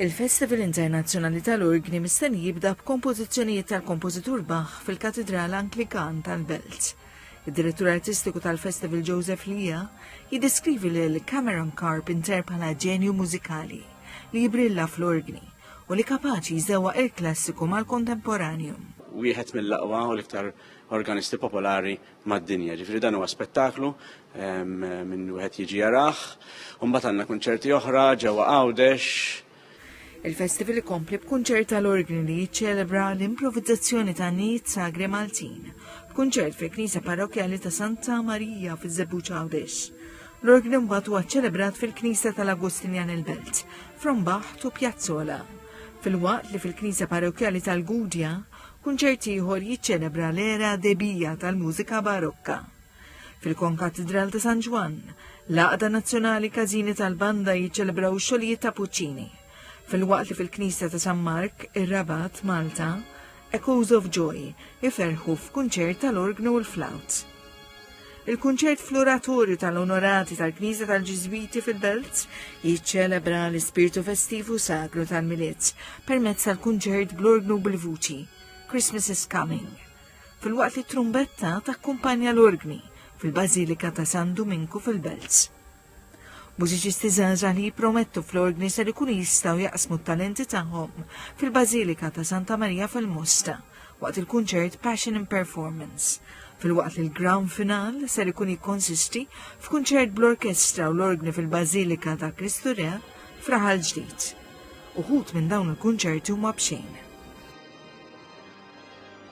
Il-Festival Internazzjonali tal-Orgni mistenni jibda b'kompożizzjonijiet tal-kompożitur Bach fil-Katedral Anglikan tal-Belt. Id-direttur artistiku tal-Festival Joseph Lija jiddeskrivi lil Cameron Carpenter bħala ġenju mużikali li jibrilla fl-orgni u li kapaċi jżewwa il-klassiku mal-kontemporanju. Wieħed mill-aqwa u l-iktar organisti popolari mad-dinja. Ġifieri dan huwa spettaklu minn wieħed jiġi jarah, u mbagħad għandna kunċerti oħra ġewwa Għawdex. Il-festival ikompli b'kunċert tal-orgni li jiċċelebra l-improvvizzazzjoni ta' Nit Sagre Maltin, b'kunċert fil-Knisja Parrokjali ta' Santa Marija fiż-Żebbuġ Għawdex. L-orgni mbagħad huwa ċċelebrat fil-Knisja tal-Agustinjan il-Belt, Frombaħt u Pjazzola. Fil-waqt li fil-Knisja Parrokjali tal-Gudja, kunċert ieħor jiċċelebra l-era debija tal-mużika barokka. Fil-Konkatedral ta' San Ġwan, l-Għaqda Nazzjonali Każini tal-Banda jiċċelebraw x-xogħlijiet ta' Puccini. Fil-waqt li fil-Knisja ta' San Mark, ir-Rabat, Malta, Echoes of Joy iferħu f'kunċert tal-orgnu u l-flawt. Il-kunċert fl-oratorju tal-onorati tal-Knisja tal-Ġiżwiti fil-Belt jiċċelebra l-ispirtu festivu sagru tal-Miliet permezz tal-kunċert bl-orgnu bil-vuċi, Christmas is Coming. Fil-waqt li trumbetta takkumpanja l-orgni fil-Bażilika ta' San Dominku fil-Belt. Mużiċisti żgħażagħ li jippromettu fl-orgni ser ikunu jistgħu jaqsmu t-talenti tagħhom fil-Bażilika ta' Santa Marija fil-Mosta waqt il-kunċert Passion and Performance. Fil-waqt li l-Grand Final ser ikun jikkonsisti f'kunċert bl-orkestra u l-orgni fil-Bażilika ta' Kristu Re f'Raħal Ġdid. Uħud minn dawn il-kunċerti huma b'xejn.